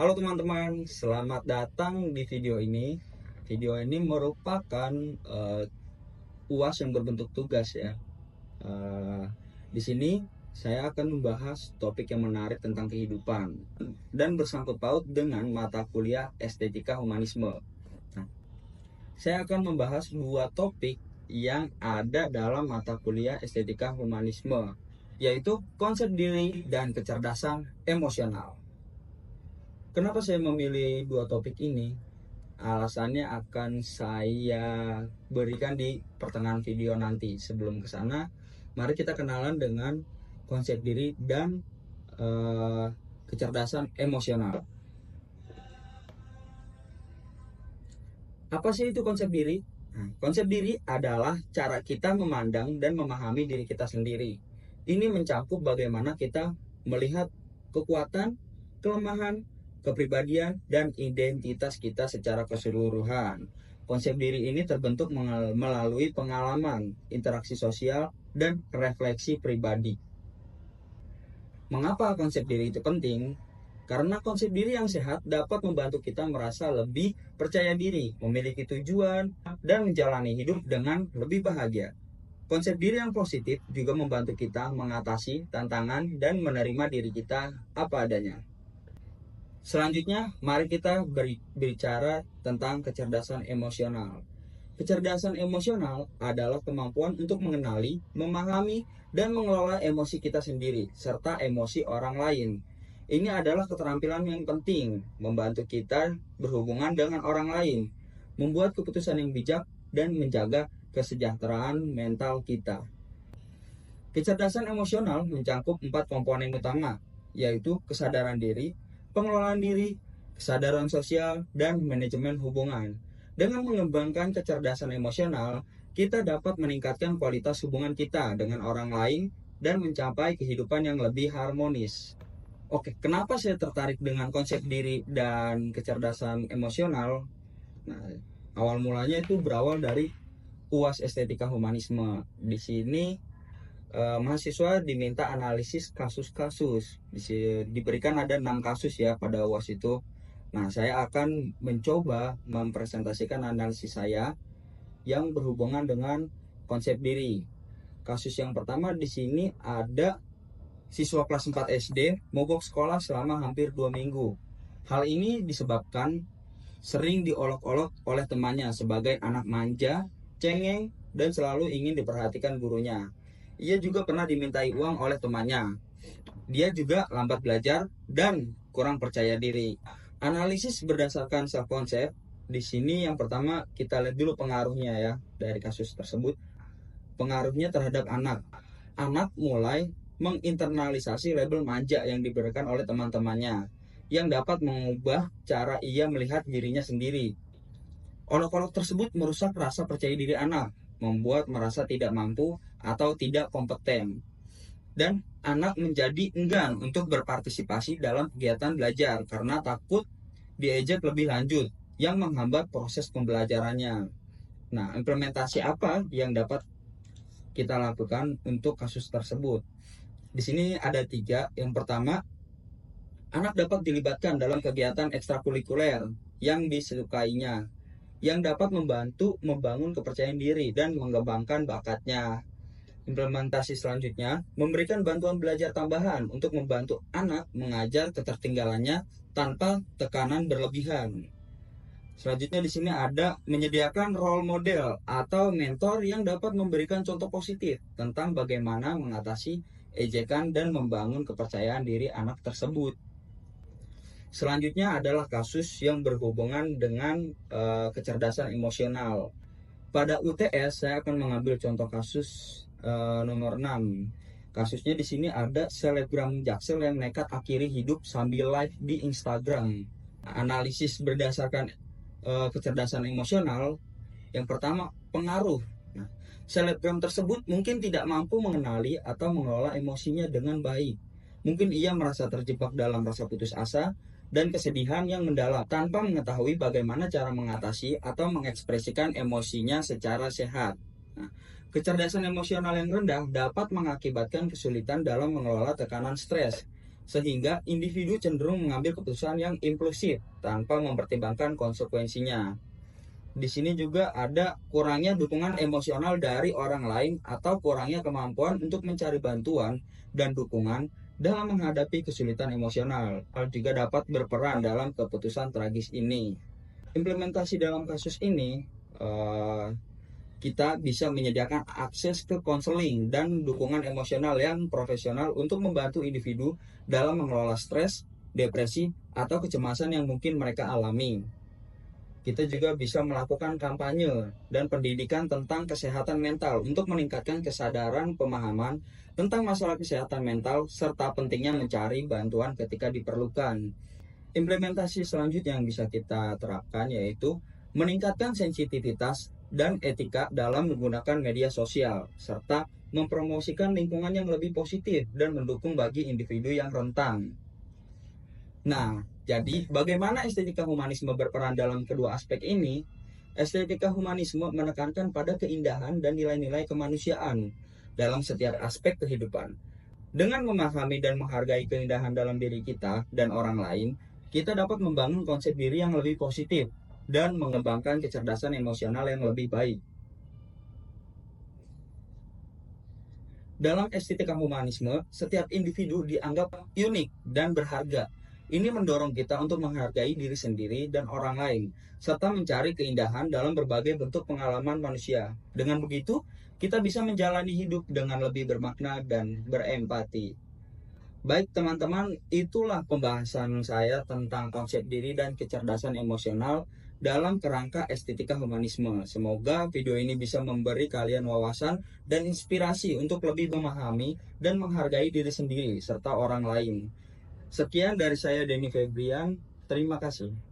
Halo teman-teman, selamat datang di video ini. Video ini merupakan UAS yang berbentuk tugas ya. Di sini saya akan membahas topik yang menarik tentang kehidupan dan bersangkut paut dengan mata kuliah Estetika Humanisme. Nah, saya akan membahas dua topik yang ada dalam mata kuliah Estetika Humanisme, yaitu konsep diri dan kecerdasan emosional. Kenapa saya memilih dua topik ini? Alasannya akan saya berikan di pertengahan video nanti. Sebelum ke sana, mari kita kenalan dengan konsep diri dan kecerdasan emosional. Apa sih itu konsep diri? Nah, konsep diri adalah cara kita memandang dan memahami diri kita sendiri. Ini mencakup bagaimana kita melihat kekuatan, kelemahan, kepribadian, dan identitas kita secara keseluruhan. Konsep diri ini terbentuk melalui pengalaman, interaksi sosial, dan refleksi pribadi. Mengapa konsep diri itu penting? Karena konsep diri yang sehat dapat membantu kita merasa lebih percaya diri, memiliki tujuan, dan menjalani hidup dengan lebih bahagia. Konsep diri yang positif juga membantu kita mengatasi tantangan dan menerima diri kita apa adanya. Selanjutnya, mari kita berbicara tentang kecerdasan emosional. Kecerdasan emosional adalah kemampuan untuk mengenali, memahami, dan mengelola emosi kita sendiri, serta emosi orang lain. Ini adalah keterampilan yang penting, membantu kita berhubungan dengan orang lain, membuat keputusan yang bijak, dan menjaga kesejahteraan mental kita. Kecerdasan emosional mencakup 4 komponen utama, yaitu kesadaran diri, pengelolaan diri, kesadaran sosial, dan manajemen hubungan. Dengan mengembangkan kecerdasan emosional, kita dapat meningkatkan kualitas hubungan kita dengan orang lain dan mencapai kehidupan yang lebih harmonis. Oke, kenapa saya tertarik dengan konsep diri dan kecerdasan emosional? Nah, awal mulanya itu berawal dari UAS Estetika Humanisme. Di sini mahasiswa diminta analisis kasus-kasus. Diberikan ada 6 kasus ya pada UAS itu. Nah, saya akan mencoba mempresentasikan analisis saya yang berhubungan dengan konsep diri. Kasus yang pertama di sini ada siswa kelas 4 SD mogok sekolah selama hampir 2 minggu. Hal ini disebabkan sering diolok-olok oleh temannya sebagai anak manja, cengeng, dan selalu ingin diperhatikan gurunya. Ia juga pernah dimintai uang oleh temannya. Dia juga lambat belajar dan kurang percaya diri. Analisis berdasarkan self concept. Di sini yang pertama kita lihat dulu pengaruhnya ya dari kasus tersebut. Pengaruhnya terhadap anak. Anak mulai menginternalisasi label manja yang diberikan oleh teman-temannya yang dapat mengubah cara ia melihat dirinya sendiri. Olok-olok tersebut merusak rasa percaya diri anak, membuat merasa tidak mampu atau tidak kompeten. Dan anak menjadi enggan untuk berpartisipasi dalam kegiatan belajar karena takut diejek lebih lanjut yang menghambat proses pembelajarannya. Nah, implementasi apa yang dapat kita lakukan untuk kasus tersebut? Di sini ada 3. Yang pertama, anak dapat dilibatkan dalam kegiatan ekstrakurikuler yang disukainya, yang dapat membantu membangun kepercayaan diri dan mengembangkan bakatnya. Implementasi selanjutnya, memberikan bantuan belajar tambahan untuk membantu anak mengajar ketertinggalannya tanpa tekanan berlebihan. Selanjutnya di sini ada menyediakan role model atau mentor yang dapat memberikan contoh positif tentang bagaimana mengatasi ejekan dan membangun kepercayaan diri anak tersebut. Selanjutnya adalah kasus yang berhubungan dengan kecerdasan emosional. Pada UTS saya akan mengambil contoh kasus nomor 6. Kasusnya di sini ada selebgram Jaksel yang nekat akhiri hidup sambil live di Instagram. Analisis berdasarkan kecerdasan emosional. Yang pertama, pengaruh. Nah, selebgram tersebut mungkin tidak mampu mengenali atau mengelola emosinya dengan baik. Mungkin ia merasa terjebak dalam rasa putus asa dan kesedihan yang mendalam tanpa mengetahui bagaimana cara mengatasi atau mengekspresikan emosinya secara sehat. Nah, kecerdasan emosional yang rendah dapat mengakibatkan kesulitan dalam mengelola tekanan stres, sehingga individu cenderung mengambil keputusan yang impulsif tanpa mempertimbangkan konsekuensinya. Di sini juga ada kurangnya dukungan emosional dari orang lain atau kurangnya kemampuan untuk mencari bantuan dan dukungan dalam menghadapi kesulitan emosional. Hal juga dapat berperan dalam keputusan tragis ini. Implementasi dalam kasus ini, kita bisa menyediakan akses ke konseling dan dukungan emosional yang profesional untuk membantu individu dalam mengelola stres, depresi, atau kecemasan yang mungkin mereka alami. Kita juga bisa melakukan kampanye dan pendidikan tentang kesehatan mental untuk meningkatkan kesadaran pemahaman tentang masalah kesehatan mental serta pentingnya mencari bantuan ketika diperlukan. Implementasi selanjutnya yang bisa kita terapkan yaitu meningkatkan sensitivitas dan etika dalam menggunakan media sosial serta mempromosikan lingkungan yang lebih positif dan mendukung bagi individu yang rentan. Nah, jadi bagaimana estetika humanisme berperan dalam kedua aspek ini? Estetika humanisme menekankan pada keindahan dan nilai-nilai kemanusiaan dalam setiap aspek kehidupan. Dengan memahami dan menghargai keindahan dalam diri kita dan orang lain, kita dapat membangun konsep diri yang lebih positif dan mengembangkan kecerdasan emosional yang lebih baik. Dalam estetika humanisme, setiap individu dianggap unik dan berharga. Ini mendorong kita untuk menghargai diri sendiri dan orang lain, serta mencari keindahan dalam berbagai bentuk pengalaman manusia. Dengan begitu, kita bisa menjalani hidup dengan lebih bermakna dan berempati. Baik teman-teman, itulah pembahasan saya tentang konsep diri dan kecerdasan emosional dalam kerangka estetika humanisme. Semoga video ini bisa memberi kalian wawasan dan inspirasi untuk lebih memahami dan menghargai diri sendiri serta orang lain. Sekian dari saya, Denny Febrian. Terima kasih.